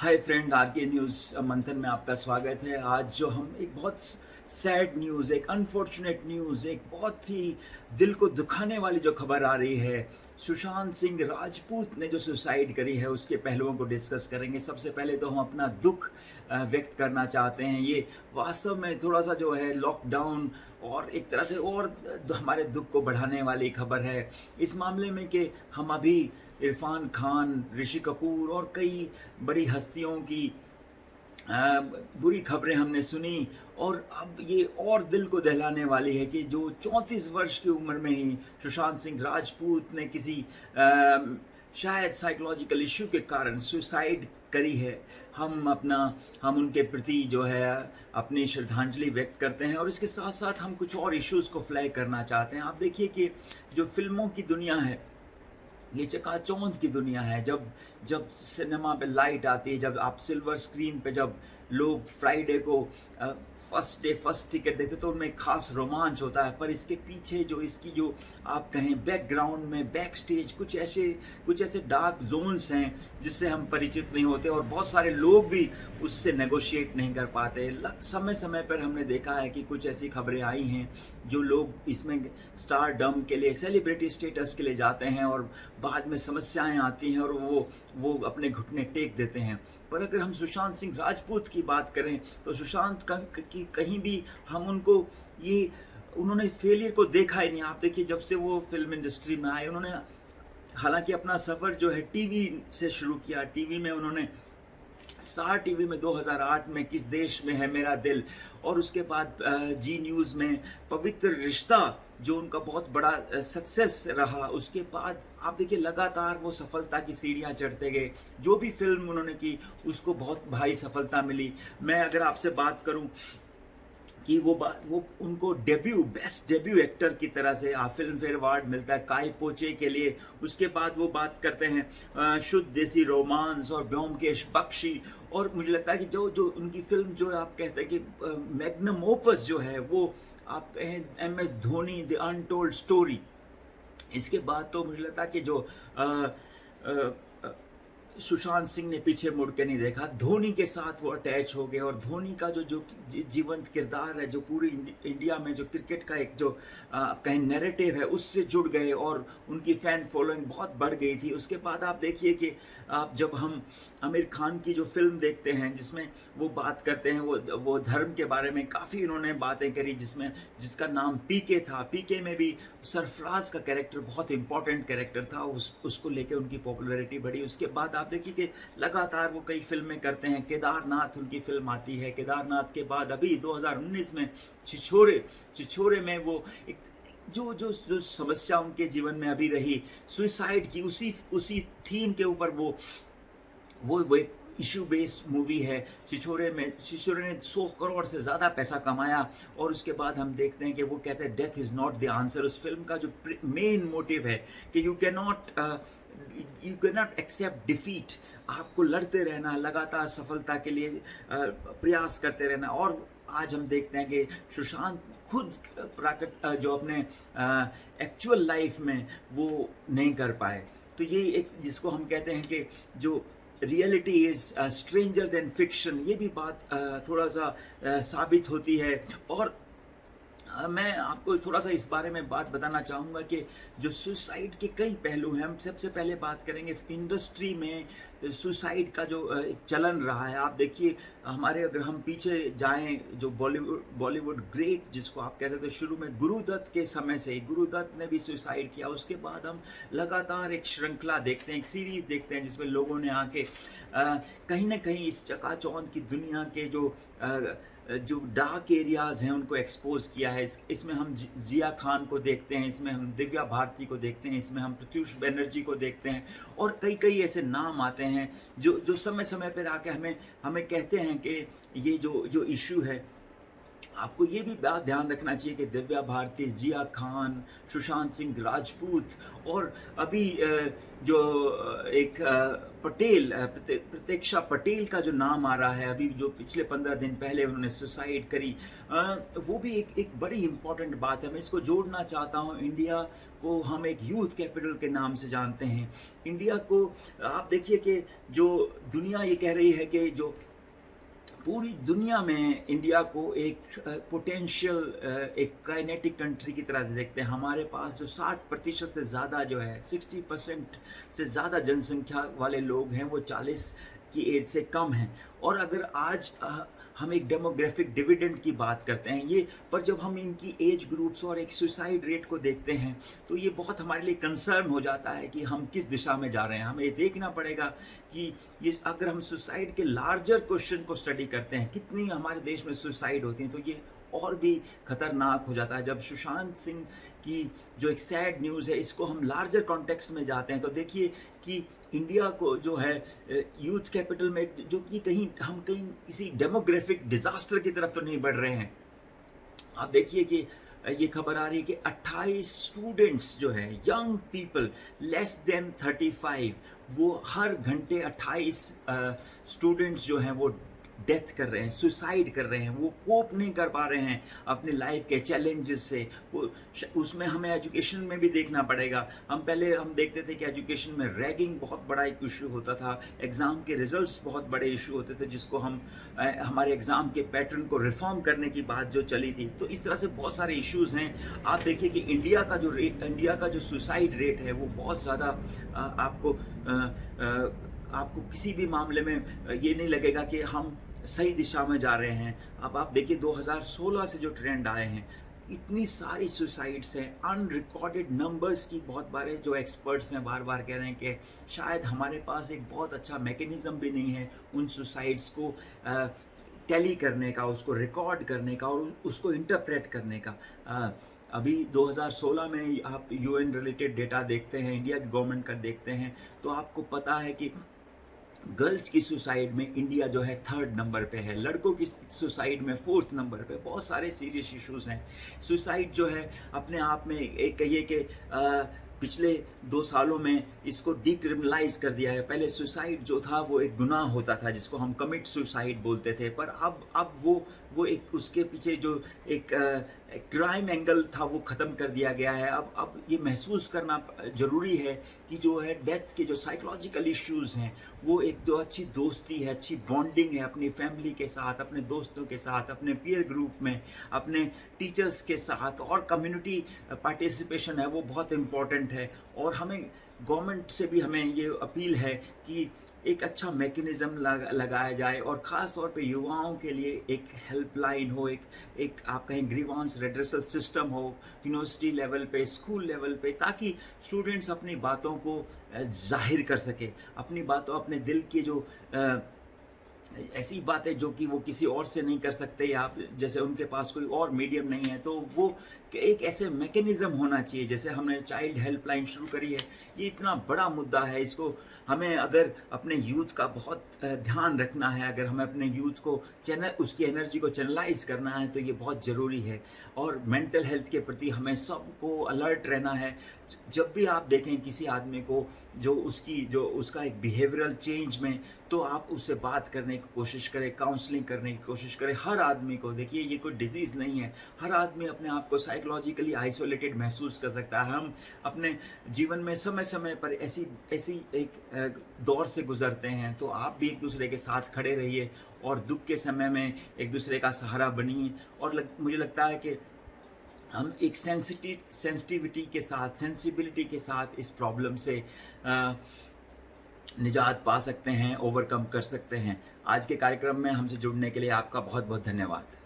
Hi friend, R K news मंथन में आपका स्वागत है। आज जो हम एक बहुत सैड न्यूज़, एक अनफॉर्चुनेट न्यूज़, एक बहुत ही दिल को दुखाने वाली जो खबर आ रही है, सुशांत सिंह राजपूत ने जो सुसाइड करी है, उसके पहलुओं को डिस्कस करेंगे। सबसे पहले तो हम अपना दुख व्यक्त करना चाहते हैं। ये वास्तव में थोड़ा सा जो है लॉकडाउन और एक तरह से और हमारे दुख को बढ़ाने वाली खबर है इस मामले में कि हम अभी इरफान खान, ऋषि कपूर और कई बड़ी हस्तियों की बुरी खबरें हमने सुनी। और अब ये और दिल को दहलाने वाली है कि जो 34 वर्ष की उम्र में ही सुशांत सिंह राजपूत ने किसी शायद साइकोलॉजिकल इश्यू के कारण सुसाइड करी है। हम उनके प्रति जो है अपनी श्रद्धांजलि व्यक्त करते हैं और इसके साथ साथ हम कुछ और इश्यूज़ को फ्लैग करना चाहते हैं। आप देखिए कि जो फिल्मों की दुनिया है, ये चकाचौंध की दुनिया है। जब जब सिनेमा पे लाइट आती है, जब आप सिल्वर स्क्रीन पे जब लोग फ्राइडे को फर्स्ट डे फर्स्ट टिकट देते तो उनमें खास रोमांच होता है। पर इसके पीछे जो इसकी जो आप कहें बैकग्राउंड में बैक स्टेज कुछ ऐसे डार्क जोन्स हैं जिससे हम परिचित नहीं होते और बहुत सारे लोग भी उससे नेगोशिएट नहीं कर पाते। समय समय पर हमने देखा है कि कुछ ऐसी खबरें आई हैं जो लोग इसमें स्टारडम के लिए, सेलिब्रिटी स्टेटस के लिए जाते हैं और बाद में समस्याएं आती हैं और वो अपने घुटने टेक देते हैं। पर अगर हम सुशांत सिंह राजपूत की बात करें तो सुशांत की कहीं भी हम उन्होंने फेलियर को देखा ही नहीं। आप देखिए, जब से वो फिल्म इंडस्ट्री में आए, उन्होंने हालांकि अपना सफ़र जो है टीवी से शुरू किया। टीवी में उन्होंने स्टार टीवी में 2008 में किस देश में है मेरा दिल, और उसके बाद जी न्यूज़ में पवित्र रिश्ता जो उनका बहुत बड़ा सक्सेस रहा। उसके बाद आप देखिए लगातार वो सफलता की सीढ़ियाँ चढ़ते गए। जो भी फिल्म उन्होंने की उसको बहुत भारी सफलता मिली। मैं अगर आपसे बात करूं कि वो उनको बेस्ट डेब्यू एक्टर की तरह से फिल्म फेयर अवार्ड मिलता है काई पोचे के लिए। उसके बाद वो बात करते हैं शुद्ध देसी रोमांस और ब्योमकेश बख्शी। और मुझे लगता है कि जो उनकी फिल्म जो आप कहते हैं कि मैग्नम ओपस जो है, वो आप कहें MS Dhoni the untold story. इसके बाद तो मुझे लगता है कि जो सुशांत सिंह ने पीछे मुड़ के नहीं देखा, धोनी के साथ वो अटैच हो गए और धोनी का जो जीवंत किरदार है, जो पूरी इंडिया में जो क्रिकेट का एक जो कहीं नैरेटिव है, उससे जुड़ गए और उनकी फ़ैन फॉलोइंग बहुत बढ़ गई थी। उसके बाद आप देखिए कि जब हम आमिर खान की जो फिल्म देखते हैं जिसमें वो बात करते हैं वो धर्म के बारे में काफ़ी उन्होंने बातें करी, जिसका नाम पीके था। पीके में भी सरफराज का कैरेक्टर बहुत इंपॉर्टेंट कैरेक्टर था, उसको लेके उनकी पॉपुलैरिटी बढ़ी। उसके बाद आप देखिए कि लगातार वो कई फिल्में करते हैं। केदारनाथ उनकी फिल्म आती है। केदारनाथ के बाद अभी 2019 में छिछोरे में वो एक जो समस्या उनके जीवन में अभी रही, सुसाइड की, उसी थीम के ऊपर वो एक इशू बेस्ड मूवी है। छिछोरे ने 100 करोड़ से ज़्यादा पैसा कमाया। और उसके बाद हम देखते हैं कि वो कहते हैं death is not the answer. उस फिल्म का जो मेन मोटिव है कि you can not accept defeat. आपको लड़ते रहना, लगातार सफलता के लिए प्रयास करते रहना। और आज हम देखते हैं कि सुशांत खुद जो अपने एक्चुअल लाइफ में वो नहीं कर पाए। तो ये एक जिसको हम कहते हैं कि जो reality is stranger then fiction, ये भी बात थोड़ा सा साबित होती है। और मैं आपको थोड़ा सा इस बारे में बात बताना चाहूँगा कि जो सुसाइड के कई पहलू हैं। हम सबसे पहले बात करेंगे इंडस्ट्री में सुसाइड का जो एक चलन रहा है। आप देखिए अगर हम पीछे जाएं, जो बॉलीवुड ग्रेट जिसको आप कहते थे शुरू में, गुरुदत्त के समय से ही गुरुदत्त ने भी सुसाइड किया। उसके बाद हम लगातार एक श्रृंखला देखते हैं, एक सीरीज़ देखते हैं जिसमें लोगों ने आके कहीं ना कहीं इस चकाचौंध की दुनिया के जो डार्क एरियाज़ हैं उनको एक्सपोज किया है। इसमें हम जिया खान को देखते हैं, इसमें हम दिव्या भारती को देखते हैं, इसमें हम प्रत्युष बनर्जी को देखते हैं और कई ऐसे नाम आते हैं जो समय समय पर आके हमें कहते हैं कि ये जो इशू है आपको ये भी बात ध्यान रखना चाहिए कि दिव्या भारती, जिया खान, सुशांत सिंह राजपूत और अभी जो एक पटेल, प्रतीक्षा पटेल का जो नाम आ रहा है, अभी जो पिछले 15 दिन पहले उन्होंने सुसाइड करी, वो भी एक बड़ी इम्पॉर्टेंट बात है। मैं इसको जोड़ना चाहता हूँ। इंडिया को हम एक यूथ कैपिटल के नाम से जानते हैं। इंडिया को आप देखिए कि जो दुनिया ये कह रही है कि जो पूरी दुनिया में इंडिया को एक पोटेंशियल, एक काइनेटिक कंट्री की तरह से देखते हैं। हमारे पास जो 60% से ज़्यादा जो है, 60% से ज़्यादा जनसंख्या वाले लोग हैं, वो 40 की एज से कम हैं। और अगर आज हम एक डेमोग्राफिक डिविडेंड की बात करते हैं ये, पर जब हम इनकी एज ग्रुप्स और एक सुसाइड रेट को देखते हैं तो ये बहुत हमारे लिए कंसर्न हो जाता है कि हम किस दिशा में जा रहे हैं। हमें ये देखना पड़ेगा कि ये अगर हम सुसाइड के लार्जर क्वेश्चन को स्टडी करते हैं, कितनी हमारे देश में सुसाइड होती हैं, तो ये और भी खतरनाक हो जाता है। जब सुशांत सिंह की जो एक सैड न्यूज़ है, इसको हम लार्जर कॉन्टेक्स्ट में जाते हैं तो देखिए कि इंडिया को जो है यूथ कैपिटल में, जो कि हम कहीं किसी डेमोग्राफिक डिजास्टर की तरफ तो नहीं बढ़ रहे हैं। आप देखिए कि ये खबर आ रही है कि 28 स्टूडेंट्स जो है, यंग पीपल लेस देन 35, वो हर घंटे 28 स्टूडेंट्स जो हैं वो डेथ कर रहे हैं, सुसाइड कर रहे हैं। वो कोप नहीं कर पा रहे हैं अपने लाइफ के चैलेंजेस से। वो उसमें हमें एजुकेशन में भी देखना पड़ेगा। हम देखते थे कि एजुकेशन में रैगिंग बहुत बड़ा एक इशू होता था, एग्ज़ाम के रिजल्ट्स बहुत बड़े इशू होते थे, जिसको हम हमारे एग्ज़ाम के पैटर्न को रिफॉर्म करने की बात जो चली थी। तो इस तरह से बहुत सारे इश्यूज़ हैं। आप देखिए कि इंडिया का जो सुसाइड रेट है वो बहुत ज़्यादा आपको किसी भी मामले में ये नहीं लगेगा कि हम सही दिशा में जा रहे हैं। अब आप देखिए 2016 से जो ट्रेंड आए हैं, इतनी सारी सुसाइड्स हैं, अनरिकॉर्डेड नंबर्स की। बहुत बारे जो एक्सपर्ट्स हैं बार बार कह रहे हैं कि शायद हमारे पास एक बहुत अच्छा मैकेनिज़्म भी नहीं है उन सुसाइड्स को टैली करने का, उसको रिकॉर्ड करने का और उसको इंटरप्रेट करने का। अभी 2016 में आप यूएन रिलेटेड डेटा देखते हैं, इंडिया की गवर्नमेंट का देखते हैं, तो आपको पता है कि गर्ल्स की सुसाइड में इंडिया जो है 3rd नंबर पे है, लड़कों की सुसाइड में 4th नंबर पे। बहुत सारे सीरियस इश्यूज़ हैं। सुसाइड जो है अपने आप में एक कहिए कि पिछले 2 सालों में इसको डिक्रिमिनलाइज कर दिया है। पहले सुसाइड जो था वो एक गुनाह होता था, जिसको हम कमिट सुसाइड बोलते थे, पर अब वो एक उसके पीछे जो एक क्राइम एंगल था वो ख़त्म कर दिया गया है। अब ये महसूस करना ज़रूरी है कि जो है डेथ के जो साइकोलॉजिकल इश्यूज़ हैं, वो एक जो अच्छी दोस्ती है, अच्छी बॉन्डिंग है अपनी फैमिली के साथ, अपने दोस्तों के साथ, अपने पीयर ग्रुप में, अपने टीचर्स के साथ, और कम्युनिटी पार्टिसिपेशन है वो बहुत इम्पॉर्टेंट है। और हमें गवर्नमेंट से भी हमें ये अपील है कि एक अच्छा मैकेनिज़्म लगाया जाए, और ख़ास तौर पे युवाओं के लिए एक हेल्पलाइन हो, एक आप कहें ग्रीवांस रेड्रेसल सिस्टम हो यूनिवर्सिटी लेवल पे, स्कूल लेवल पे, ताकि स्टूडेंट्स अपनी बातों को जाहिर कर सके, अपनी बातों, अपने दिल की जो ऐसी बातें जो कि वो किसी और से नहीं कर सकते, या जैसे उनके पास कोई और मीडियम नहीं है, तो वो एक ऐसे मैकेनिज़्म होना चाहिए। जैसे हमने चाइल्ड हेल्पलाइन शुरू करी है, ये इतना बड़ा मुद्दा है, इसको हमें अगर अपने यूथ का बहुत ध्यान रखना है, अगर हमें अपने यूथ को उसकी एनर्जी को चैनलाइज करना है, तो ये बहुत ज़रूरी है। और मेंटल हेल्थ के प्रति हमें सबको अलर्ट रहना है। जब भी आप देखें किसी आदमी को जो उसका एक बिहेवियरल चेंज में, तो आप उससे बात करने की कोशिश करें, काउंसलिंग करने की कोशिश करें। हर आदमी को, देखिए ये कोई डिजीज़ नहीं है, हर आदमी अपने आप को साइकोलॉजिकली आइसोलेटेड महसूस कर सकता है। हम अपने जीवन में समय समय पर ऐसी एक दौर से गुजरते हैं, तो आप भी एक दूसरे के साथ खड़े रहिए और दुख के समय में एक दूसरे का सहारा बनिए। और मुझे लगता है कि हम एक सेंसिटिविटी के साथ, सेंसिबिलिटी के साथ इस प्रॉब्लम से निजात पा सकते हैं, ओवरकम कर सकते हैं। आज के कार्यक्रम में हमसे जुड़ने के लिए आपका बहुत बहुत धन्यवाद।